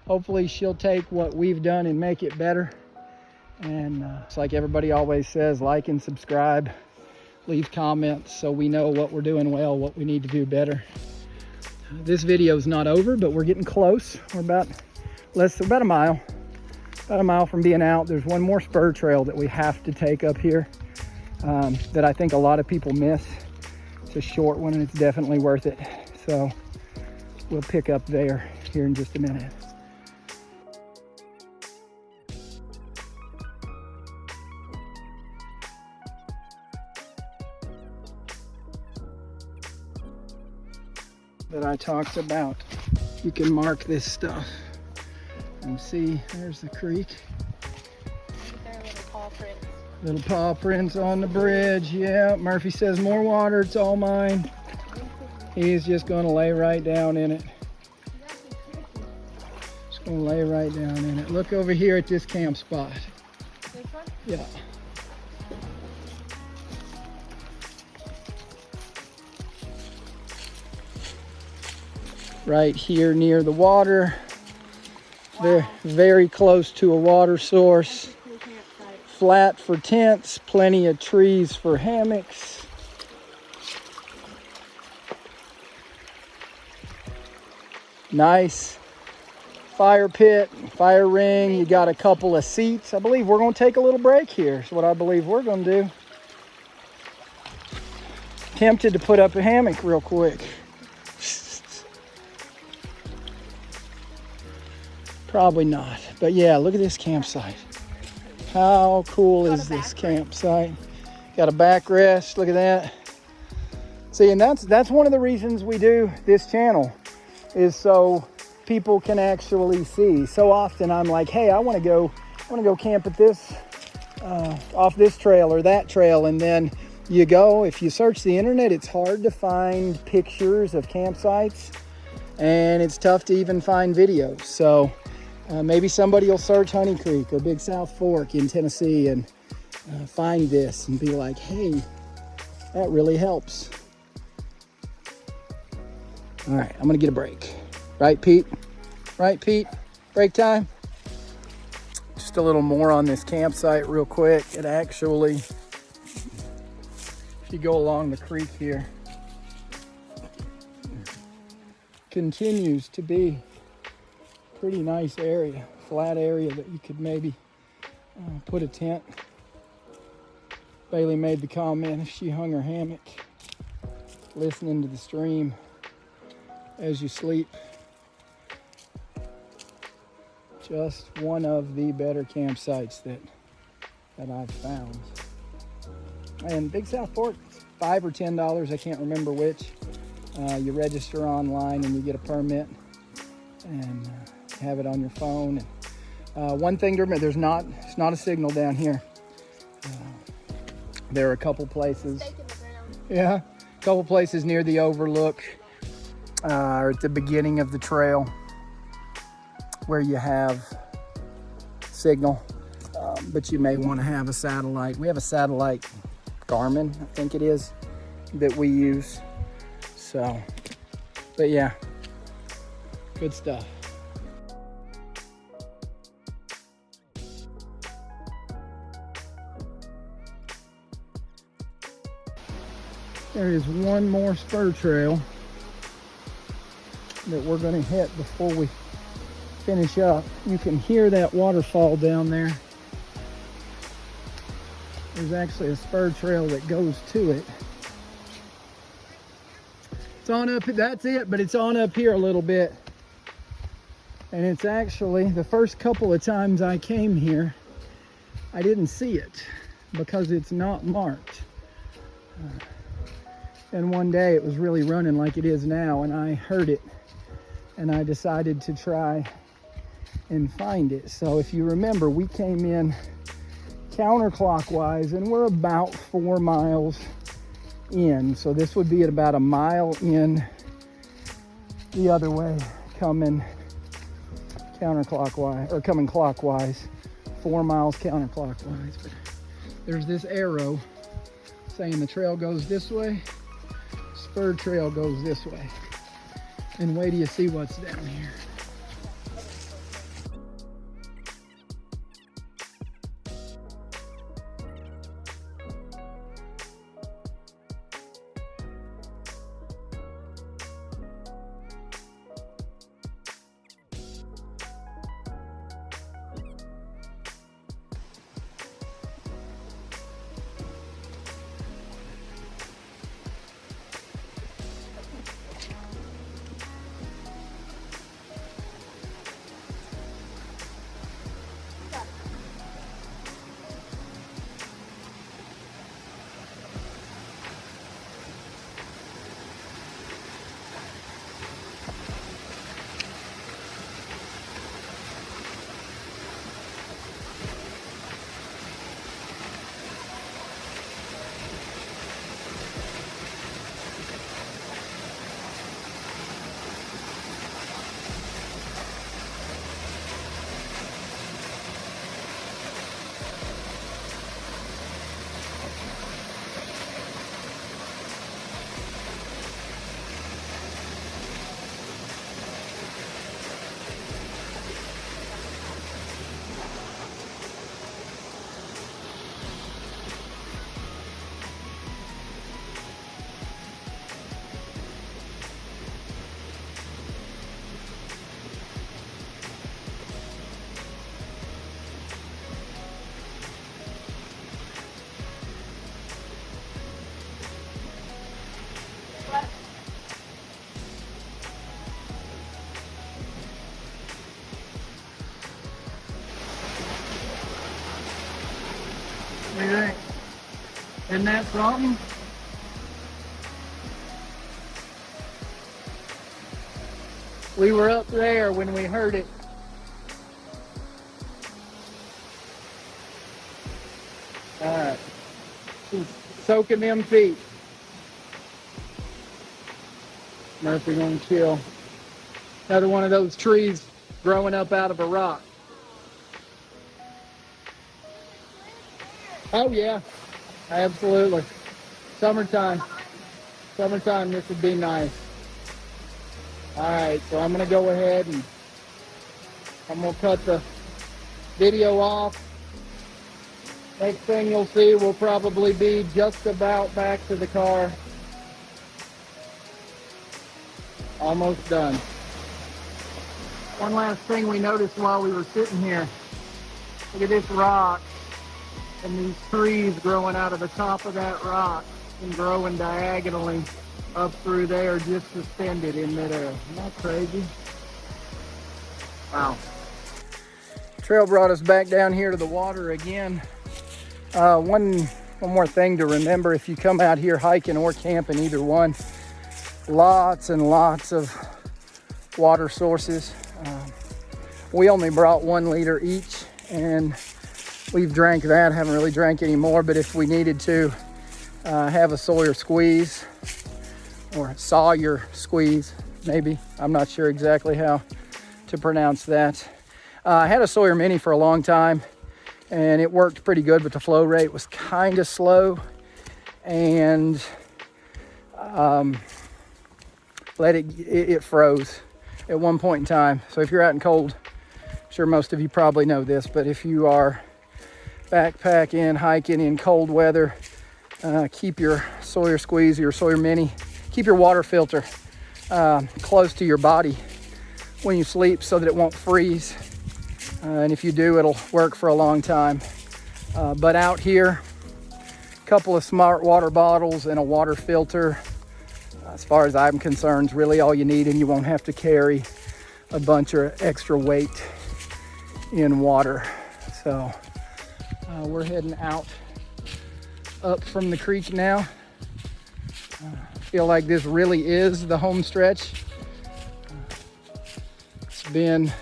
hopefully she'll take what we've done and make it better. And it's like everybody always says, like and subscribe, leave comments so we know what we're doing well, what we need to do better. This video is not over, but we're getting close. We're about a mile from being out. There's one more spur trail that we have to take up here that I think a lot of people miss. It's a short one and it's definitely worth it. So we'll pick up there here in just a minute. That I talked about. You can mark this stuff and see there's the creek. There are little paw prints. Little paw prints on the bridge. Yeah, Murphy says more water, it's all mine. He's just gonna lay right down in it. Just gonna lay right down in it. Look over here at this camp spot. This one? Yeah. Right here near the water. They're very close to a water source. Flat for tents, plenty of trees for hammocks. Nice fire pit, fire ring. You got a couple of seats. I believe we're going to take a little break here. Is what I believe we're going to do. Tempted to put up a hammock real quick. Probably not, but yeah, look at this campsite. How cool is this campsite? Got a backrest, look at that. See, and that's one of the reasons we do this channel, is so people can actually see. So often I'm like, hey, I want to go camp at this, off this trail or that trail, and then you go, if you search the internet, it's hard to find pictures of campsites, and it's tough to even find videos. So maybe somebody will search Honey Creek or Big South Fork in Tennessee and find this and be like, hey, that really helps. All right, I'm gonna get a break. Right, Pete? Right, Pete? Break time? Just a little more on this campsite real quick. It actually, if you go along the creek here, continues to be pretty nice area, flat area that you could maybe put a tent. Bailey made the comment if she hung her hammock listening to the stream as you sleep. Just one of the better campsites that I've found. And Big South Fork, $5 or $10, I can't remember which. You register online and you get a permit and have it on your phone. And, one thing to remember, it's not a signal down here. There are a couple places. Yeah, a couple places near the overlook or at the beginning of the trail where you have signal, but you may want to have a satellite. We have a satellite Garmin, I think it is, that we use. So, but yeah, good stuff. There is one more spur trail that we're going to hit before we finish up. You can hear that waterfall down there. There's actually a spur trail that goes to it. It's on up, that's it, but it's on up here a little bit. And it's actually, the first couple of times I came here, I didn't see it because it's not marked. And one day it was really running like it is now, and I heard it, and I decided to try and find it. So if you remember, we came in counterclockwise, and we're about 4 miles in. So this would be at about a mile in the other way, coming counterclockwise, or coming clockwise, 4 miles counterclockwise. But there's this arrow saying the trail goes this way, spur trail goes this way. And wait till you see what's down here. What do you think? Isn't that something? We were up there when we heard it. Alright. She's soaking them feet. Murphy gonna chill. Another one of those trees growing up out of a rock. Oh yeah, absolutely. Summertime. Summertime, this would be nice. Alright, so I'm gonna go ahead and I'm gonna cut the video off. Next thing you'll see will probably be just about back to the car. Almost done. One last thing we noticed while we were sitting here. Look at this rock and these trees growing out of the top of that rock and growing diagonally up through there, just suspended in midair. Isn't that crazy? Wow. Trail brought us back down here to the water again. One more thing to remember if you come out here hiking or camping, either one, lots and lots of water sources. We only brought 1 liter each, and we've drank that. Haven't really drank any more, but if we needed to have a Sawyer squeeze or Sawyer squeeze, maybe, I'm not sure exactly how to pronounce that. I had a Sawyer Mini for a long time, and it worked pretty good, but the flow rate was kind of slow, and it froze at one point in time. So if you're out in cold, I'm sure most of you probably know this, but if you are backpacking, hiking in cold weather, keep your Sawyer squeeze or your Sawyer Mini, keep your water filter close to your body when you sleep so that it won't freeze. And if you do, it'll work for a long time. But out here, a couple of smart water bottles and a water filter, as far as I'm concerned, is really all you need, and you won't have to carry a bunch of extra weight in water. So We're heading out up from the creek now. Feel like this really is the home stretch. It's been,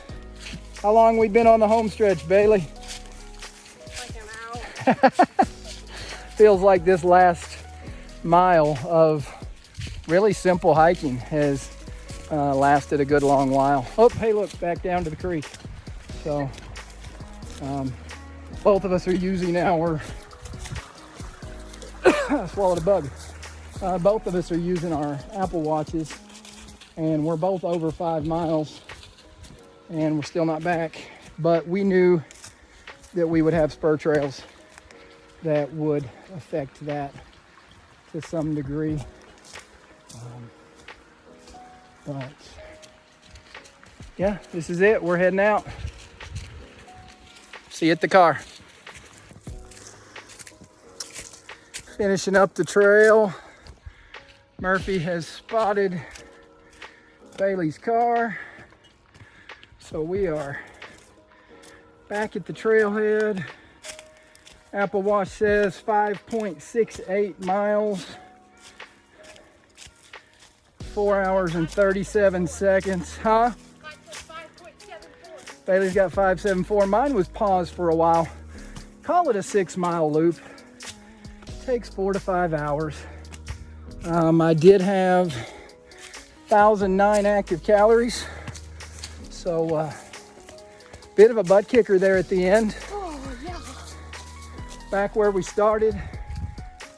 how long we been on the home stretch, Bailey? Like an hour. Feels like this last mile of really simple hiking has lasted a good long while. Oh, hey, look, back down to the creek. So both of us are using our, I swallowed a bug. Both of us are using our Apple Watches, and we're both over 5 miles, and we're still not back. But we knew that we would have spur trails that would affect that to some degree. But yeah, this is it. We're heading out. See you at the car. Finishing up the trail. Murphy has spotted Bailey's car. So we are back at the trailhead. Apple Watch says 5.68 miles. 4 hours and 37 seconds. Huh? Mine says 5.74. Bailey's got 5.74. Mine was paused for a while. Call it a 6 mile loop. Takes 4 to 5 hours. I did have 1,009 active calories. So, bit of a butt kicker there at the end. Oh, yeah. Back where we started.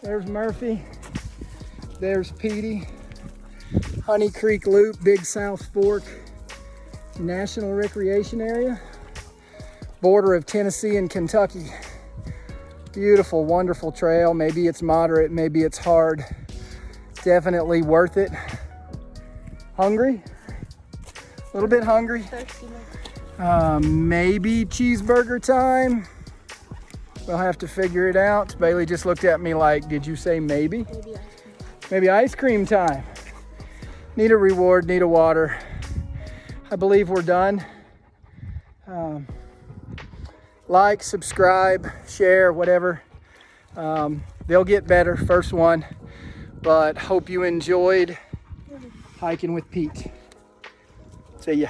There's Murphy. There's Petey. Honey Creek Loop, Big South Fork National Recreation Area. Border of Tennessee and Kentucky. Beautiful, wonderful trail. Maybe it's moderate, maybe it's hard. Definitely worth it. Hungry? A little bit hungry. Thirsty now. Maybe cheeseburger time. We'll have to figure it out. Bailey just looked at me like, did you say maybe? Maybe ice cream. Maybe ice cream time. Need a reward, need a water. I believe we're done. Like, subscribe, share, whatever. They'll get better, first one. But hope you enjoyed hiking with Pete. See ya.